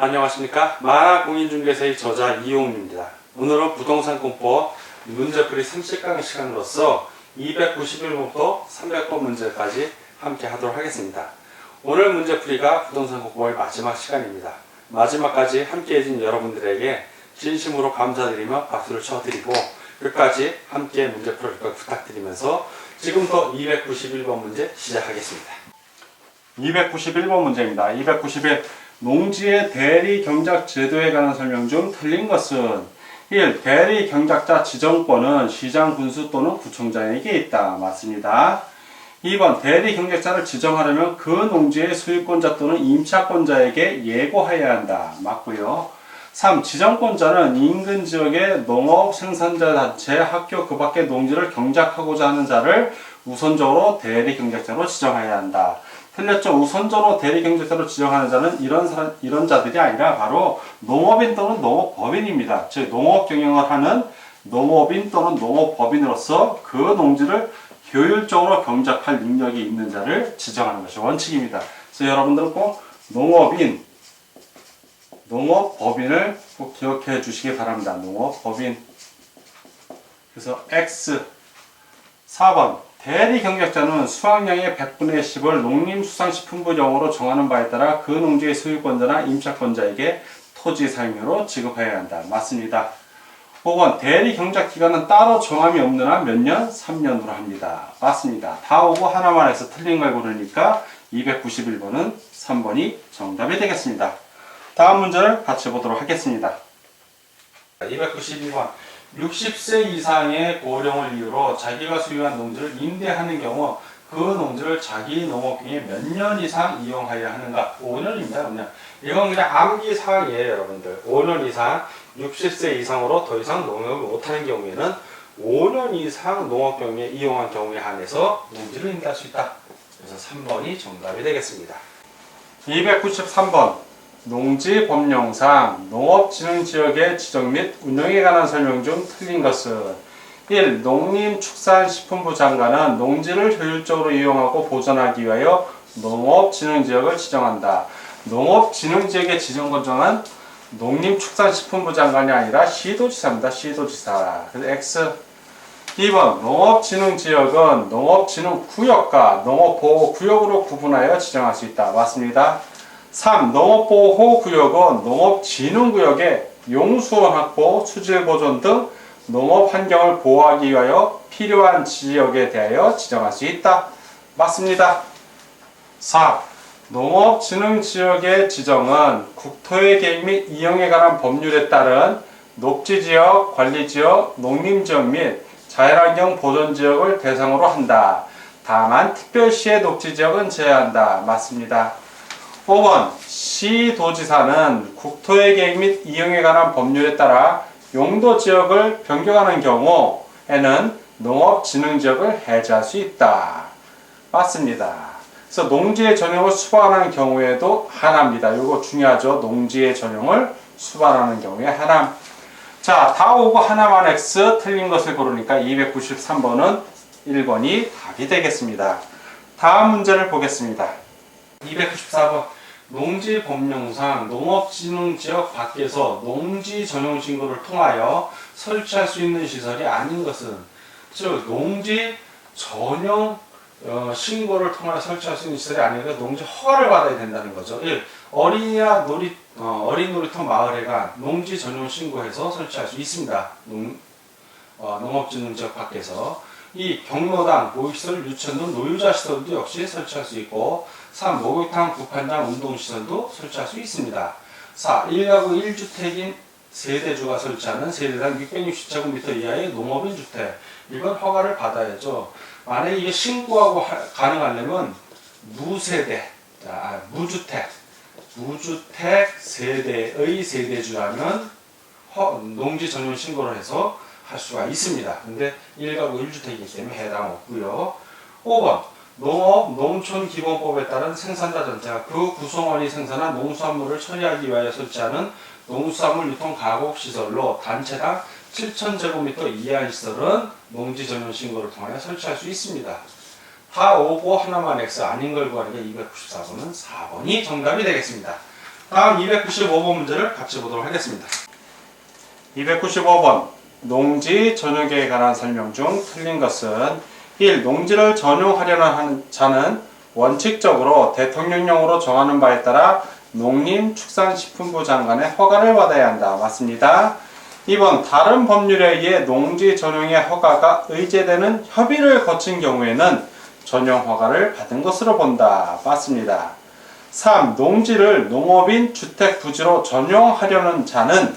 안녕하십니까. 만화공인중개사의 저자 이용입니다. 오늘은 부동산공법 문제풀이 30강 시간으로서 291번부터 300번 문제까지 함께 하도록 하겠습니다. 오늘 문제풀이가 부동산공법의 마지막 시간입니다. 마지막까지 함께 해준 여러분들에게 진심으로 감사드리며 박수를 쳐드리고 끝까지 함께 문제풀이를 부탁드리면서 지금부터 291번 문제 시작하겠습니다. 291번 문제입니다. 291 농지의 대리 경작 제도에 관한 설명 중 틀린 것은 1. 대리 경작자 지정권은 시장 군수 또는 구청장에게 있다. 맞습니다. 2번 대리 경작자를 지정하려면 그 농지의 소유권자 또는 임차권자에게 예고해야 한다. 맞고요. 3. 지정권자는 인근 지역의 농업 생산자 단체, 학교 그 밖의 농지를 경작하고자 하는 자를 우선적으로 대리 경작자로 지정해야 한다. 틀렸죠. 우선적으로 대리 경작자로 지정하는 자는 이런 자들이 아니라 바로 농업인 또는 농업법인입니다. 즉 농업 경영을 하는 농업인 또는 농업법인으로서 그 농지를 효율적으로 경작할 능력이 있는 자를 지정하는 것이 원칙입니다. 그래서 여러분들은 꼭 농업인, 농업법인을 꼭 기억해 주시기 바랍니다. 농업법인. 그래서 X 4번 대리 경작자는 수확량의 100분의 10을 농림수산식품부령으로 정하는 바에 따라 그 농지의 소유권자나 임차권자에게 토지 사용료로 지급해야 한다. 맞습니다. 5번 대리 경작 기간은 따로 정함이 없는 한 몇 년? 3년으로 합니다. 맞습니다. 다 오고 하나만 해서 틀린 걸 고르니까 291번은 3번이 정답이 되겠습니다. 다음 문제를 같이 보도록 하겠습니다. 292번 60세 이상의 고령을 이유로 자기가 소유한 농지를 임대하는 경우 그 농지를 자기 농업경에 몇 년 이상 이용하여야 하는가? 5년입니다. 그냥. 이건 그냥 암기 사항이에요, 여러분들. 5년 이상, 60세 이상으로 더 이상 농업을 못하는 경우에는 5년 이상 농업경에 이용한 경우에 한해서 농지를 임대할 수 있다. 그래서 3번이 정답이 되겠습니다. 293번 농지 법령상 농업진흥지역의 지정 및 운영에 관한 설명 중 틀린 것은 1. 농림축산식품부 장관은 농지를 효율적으로 이용하고 보존하기 위하여 농업진흥지역을 지정한다. 농업진흥지역의 지정권자는 농림축산식품부 장관이 아니라 시도지사입니다. 시도지사. 그래서 X. 2번 농업진흥지역은 농업진흥구역과 농업보호구역으로 구분하여 지정할 수 있다. 맞습니다. 3. 농업보호구역은 농업진흥구역의 용수원 확보, 수질보존 등 농업환경을 보호하기 위하여 필요한 지역에 대하여 지정할 수 있다. 맞습니다. 4. 농업진흥지역의 지정은 국토의 계획 및 이용에 관한 법률에 따른 녹지지역, 관리지역, 농림지역 및 자연환경 보존지역을 대상으로 한다. 다만 특별시의 녹지지역은 제외한다. 맞습니다. 5번 시도지사는 국토의 계획 및 이용에 관한 법률에 따라 용도지역을 변경하는 경우에는 농업진흥지역을 해제할 수 있다. 맞습니다. 그래서 농지의 전용을 수반하는 경우에도 하나입니다. 이거 중요하죠. 농지의 전용을 수반하는 경우에 하나. 자, 다 오고 하나만 X 틀린 것을 고르니까 293번은 1번이 답이 되겠습니다. 다음 문제를 보겠습니다. 294번 농지 법령상 농업진흥지역 밖에서 농지 전용 신고를 통하여 설치할 수 있는 시설이 아닌 것은 즉 농지 전용 신고를 통하여 설치할 수 있는 시설이 아니라 농지 허가를 받아야 된다는 거죠. 1. 어린이나 어린 놀이터 마을회관 농지 전용 신고해서 설치할 수 있습니다. 농업진흥지역 밖에서. 2. 경로당, 보육시설, 유치원 등 노유자 시설도 역시 설치할 수 있고 3. 목욕탕, 구판장, 운동시설도 설치할 수 있습니다. 4. 1가구 1주택인 세대주가 설치하는 세대당 660제곱미터 이하의 농업인 주택 이건 허가를 받아야죠. 만약에 이게 신고하고 가능하려면 무주택 세대의 세대주라면 농지 전용 신고를 해서 할 수가 있습니다. 근데 1가구 1주택이기 때문에 해당 없고요. 5번 농업농촌기본법에 따른 생산자 전체가 그 구성원이 생산한 농수산물을 처리하기 위하여 설치하는 농수산물 유통 가공시설로 단체당 7,000제곱미터 이하의 시설은 농지 전용 신고를 통하여 설치할 수 있습니다. 다 오고 하나만 X 아닌 걸 구하니까 294번은 4번이 정답이 되겠습니다. 다음 295번 문제를 같이 보도록 하겠습니다. 295번 농지 전용에 관한 설명 중 틀린 것은 1. 농지를 전용하려는 자는 원칙적으로 대통령령으로 정하는 바에 따라 농림축산식품부 장관의 허가를 받아야 한다. 맞습니다. 2번 다른 법률에 의해 농지 전용의 허가가 의제되는 협의를 거친 경우에는 전용 허가를 받은 것으로 본다. 맞습니다. 3. 농지를 농업인 주택 부지로 전용하려는 자는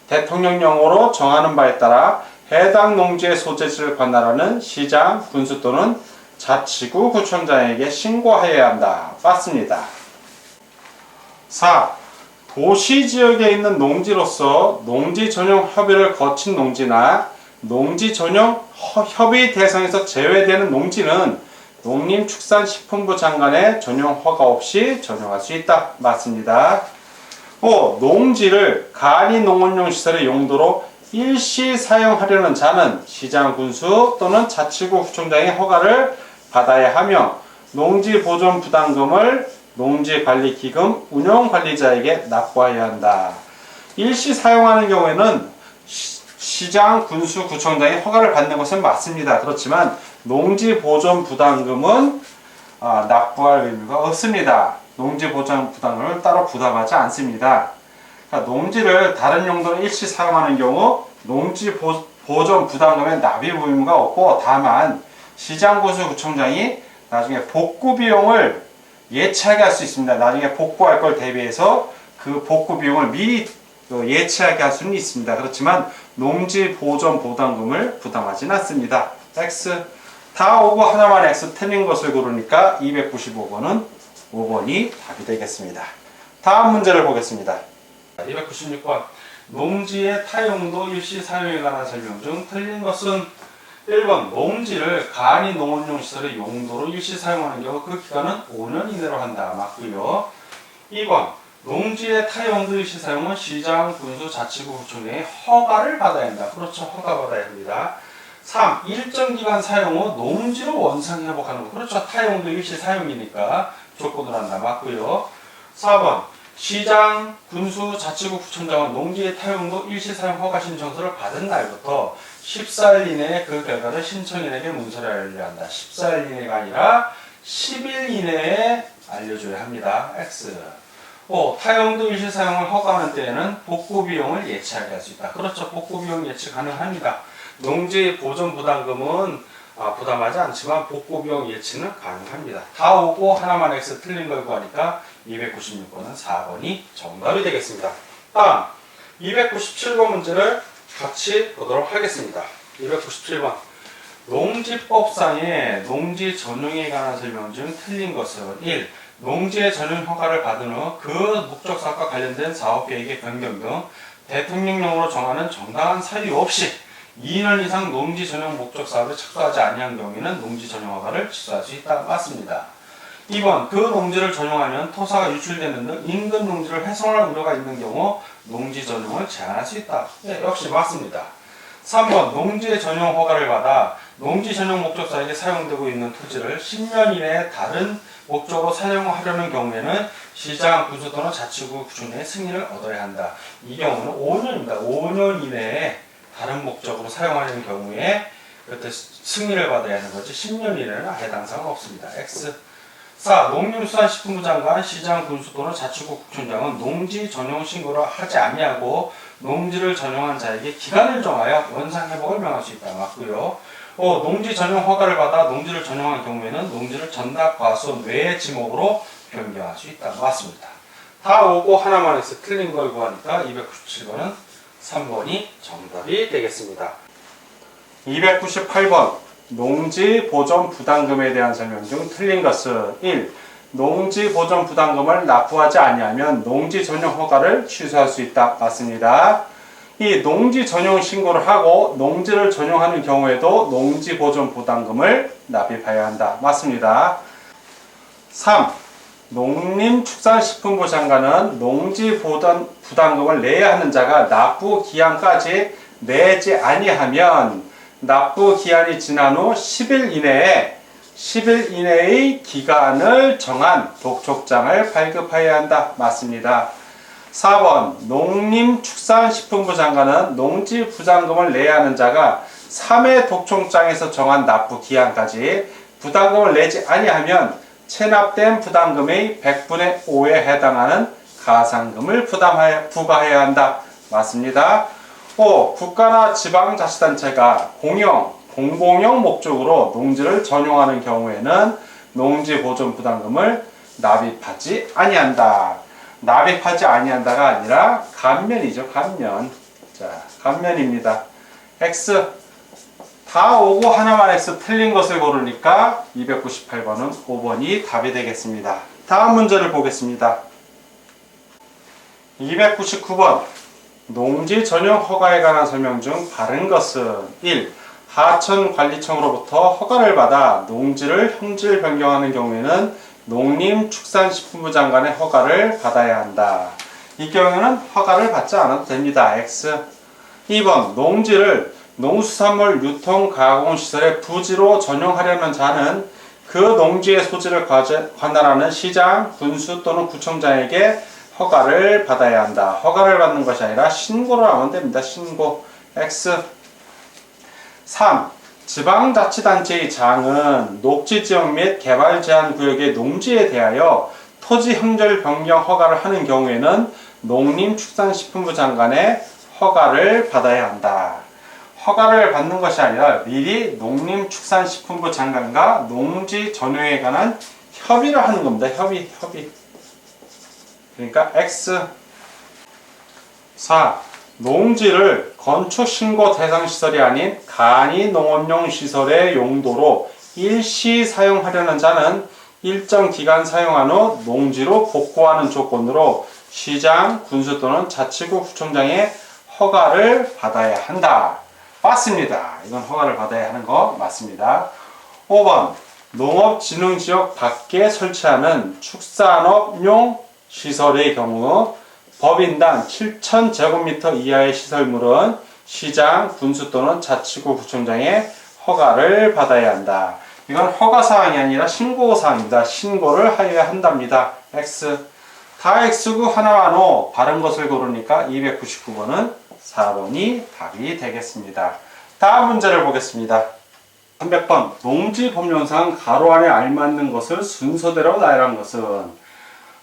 대통령령으로 정하는 바에 따라 해당 농지의 소재지를 관할하는 시장, 군수 또는 자치구 구청장에게 신고해야 한다. 맞습니다. 4. 도시지역에 있는 농지로서 농지 전용 협의를 거친 농지나 농지 전용 협의 대상에서 제외되는 농지는 농림축산식품부 장관의 전용 허가 없이 전용할 수 있다. 맞습니다. 5. 농지를 간이농원용 시설의 용도로 일시 사용하려는 자는 시장, 군수 또는 자치구 구청장의 허가를 받아야 하며 농지 보존 부담금을 농지관리기금 운영관리자에게 납부해야 한다. 일시 사용하는 경우에는 시장, 군수, 구청장의 허가를 받는 것은 맞습니다. 그렇지만 농지 보존 부담금은 납부할 의무가 없습니다. 농지 보존 부담금을 따로 부담하지 않습니다. 그러니까 농지를 다른 용도로 일시 사용하는 경우 농지 보존 부담금에 납입 의무가 없고, 다만 시장, 군수, 구청장이 나중에 복구 비용을 예치하게 할 수 있습니다. 나중에 복구할 걸 대비해서 그 복구 비용을 미리 예치하게 할 수는 있습니다. 그렇지만 농지 보존 부담금을 부담하지는 않습니다. X 다 오고 하나만 X 틀린 것을 고르니까 295번은 5번이 답이 되겠습니다. 다음 문제를 보겠습니다. 296번 농지의 타용도 일시 사용에 관한 설명 중 틀린 것은 1번 농지를 간이 농업용 시설의 용도로 일시 사용하는 경우 그 기간은 5년 이내로 한다. 맞고요. 2번 농지의 타용도 일시 사용은 시장, 군수, 자치구, 구청장의 허가를 받아야 한다. 그렇죠. 허가 받아야 합니다. 3. 일정 기간 사용 후 농지로 원상 회복하는 것. 그렇죠. 타용도 일시 사용이니까 조건으로 한다. 맞고요. 4번 시장, 군수, 자치구, 구청장은 농지의 타용도 일시 사용 허가 신청서를 받은 날부터 14일 이내에 그 결과를 신청인에게 문서를 알려야 한다. 14일 이내가 아니라 10일 이내에 알려줘야 합니다. X. 5. 타용도 일시 사용을 허가하는 때에는 복구 비용을 예치하게 할 수 있다. 그렇죠. 복구 비용 예치 가능합니다. 농지 보존 부담금은 부담하지 않지만 복구 비용 예치는 가능합니다. 다 오고 하나만 X 틀린 걸 구하니까 296번은 4번이 정답이 되겠습니다. 다음 297번 문제를 같이 보도록 하겠습니다. 297번 농지법상의 농지 전용에 관한 설명 중 틀린 것은 1. 농지의 전용 허가를 받은 후 그 목적 사업과 관련된 사업 계획의 변경 등 대통령령으로 정하는 정당한 사유 없이 2년 이상 농지 전용 목적 사업에 착수하지 아니한 경우에는 농지 전용 허가를 취소할 수 있다. 맞습니다. 2번 그 농지를 전용하면 토사가 유출되는 등 인근 농지를 훼손할 우려가 있는 경우 농지 전용을 제한할 수 있다. 네, 역시 맞습니다. 3번 농지의 전용 허가를 받아 농지 전용 목적사에게 사용되고 있는 토지를 10년 이내에 다른 목적으로 사용하려는 경우에는 시장, 군수 또는 자치구 구청장의 승인을 얻어야 한다. 이 경우는 5년입니다. 5년 이내에 다른 목적으로 사용하려는 경우에 그때 승인을 받아야 하는 거지 10년 이내는 해당 사항 없습니다. X. 4. 농림수산식품부 장관, 시장, 군수 또는 자치구 구청장은 농지 전용 신고를 하지 아니하고 농지를 전용한 자에게 기간을 정하여 원상 회복을 명할 수 있다. 맞고요. 5. 농지 전용 허가를 받아 농지를 전용한 경우에는 농지를 전납, 과수원 외의 지목으로 변경할 수 있다. 맞습니다. 다 오고 하나만 해서 틀린 걸 구하니까 297번은 3번이 정답이 되겠습니다. 298번 농지 보존 부담금에 대한 설명 중 틀린 것은 1. 농지 보존 부담금을 납부하지 아니하면 농지 전용 허가를 취소할 수 있다. 맞습니다. 이 농지 전용 신고를 하고 농지를 전용하는 경우에도 농지 보존 부담금을 납입해야 한다. 맞습니다. 3. 농림축산식품부 장관은 농지 보존 부담금을 내야 하는 자가 납부 기한까지 내지 아니하면 납부 기한이 지난 후 10일 이내의 기간을 정한 독촉장을 발급해야 한다. 맞습니다. 4번 농림축산식품부 장관은 농지 부담금을 내야 하는 자가 3회 독촉장에서 정한 납부 기한까지 부담금을 내지 아니하면 체납된 부담금의 100분의 5에 해당하는 가산금을 부과해야 한다. 맞습니다. 5. 국가나 지방자치단체가 공공용 목적으로 농지를 전용하는 경우에는 농지보존부담금을 납입하지 아니한다. 납입하지 아니한다가 아니라 감면이죠. 감면. 자, 감면입니다. X. 다 오고 하나만 X 틀린 것을 고르니까 298번은 5번이 답이 되겠습니다. 다음 문제를 보겠습니다. 299번. 농지 전용 허가에 관한 설명 중 바른 것은 1. 하천관리청으로부터 허가를 받아 농지를 형질 변경하는 경우에는 농림축산식품부 장관의 허가를 받아야 한다. 이 경우에는 허가를 받지 않아도 됩니다. X. 2번 농지를 농수산물 유통 가공시설의 부지로 전용하려는 자는 그 농지의 소지를 관할하는 시장, 군수 또는 구청장에게 허가를 받아야 한다. 허가를 받는 것이 아니라 신고를 하면 됩니다. 신고. X. 3. 지방자치단체의 장은 녹지지역 및 개발제한구역의 농지에 대하여 토지 형질 변경 허가를 하는 경우에는 농림축산식품부 장관의 허가를 받아야 한다. 허가를 받는 것이 아니라 미리 농림축산식품부 장관과 농지 전용에 관한 협의를 하는 겁니다. 협의. 그러니까 X. 4. 농지를 건축신고 대상 시설이 아닌 간이 농업용 시설의 용도로 일시 사용하려는 자는 일정 기간 사용한 후 농지로 복구하는 조건으로 시장, 군수 또는 자치구 구청장의 허가를 받아야 한다. 맞습니다. 이건 허가를 받아야 하는 거 맞습니다. 5번 농업진흥지역 밖에 설치하는 축산업용 시설의 경우 법인당 7,000제곱미터 이하의 시설물은 시장, 군수 또는 자치구 구청장의 허가를 받아야 한다. 이건 허가사항이 아니라 신고사항입니다. 신고를 하여야 한답니다. X. 다 X고 하나만 O. 바른 것을 고르니까 299번은 4번이 답이 되겠습니다. 다음 문제를 보겠습니다. 300번 농지법령상 가로 안에 알맞는 것을 순서대로 나열한 것은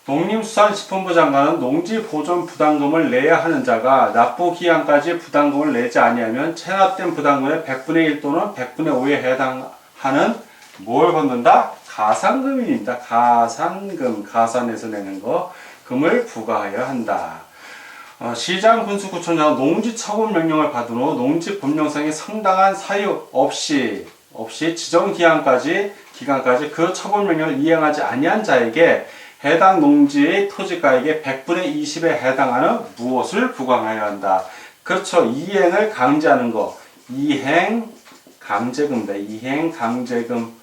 농림수산식품부 장관은 농지보존부담금을 내야 하는 자가 납부기한까지 부담금을 내지 아니하면 체납된 부담금의 100분의 1 또는 100분의 5에 해당하는 뭘 걷는다? 가산금입니다. 가산금, 가산에서 내는 거, 금을 부과하여야 한다. 시장, 군수, 구청장은 농지 처분 명령을 받은 후 농지법령상의 상당한 사유 없이 지정 기간까지 그 처분 명령을 이행하지 아니한 자에게 해당 농지의 토지가액의 100분의 20에 해당하는 무엇을 부과하여야 한다. 그렇죠. 이행을 강제하는 거. 이행 강제금입니다. 이행 강제금.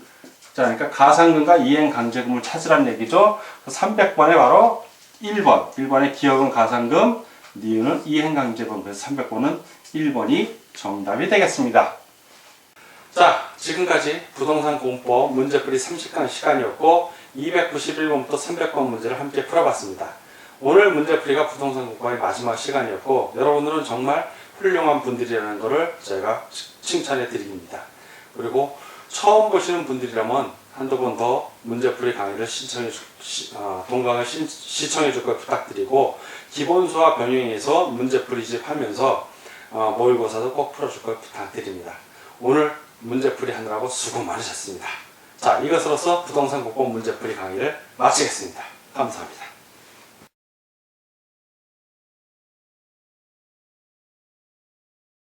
자, 그러니까 가산금과 이행 강제금을 찾으란 얘기죠. 300번에 바로 1번. 1번의 기억은 가산금, 니은은 이행 강제금. 그래서 300번은 1번이 정답이 되겠습니다. 자, 지금까지 부동산 공법 문제풀이 30강 시간이었고 291번부터 300번 문제를 함께 풀어봤습니다. 오늘 문제풀이가 부동산 공법의 마지막 시간이었고 여러분들은 정말 훌륭한 분들이라는 것을 제가 칭찬해 드립니다. 그리고 처음 보시는 분들이라면 한두 번 더 문제풀이 강의를 동강을 시청해 줄 걸 부탁드리고 기본수와 병행해서 문제풀이집 하면서 모의고사도 꼭 풀어줄 걸 부탁드립니다. 오늘 문제풀이 하느라고 수고 많으셨습니다. 자, 이것으로서 부동산 공법 문제풀이 강의를 마치겠습니다. 감사합니다.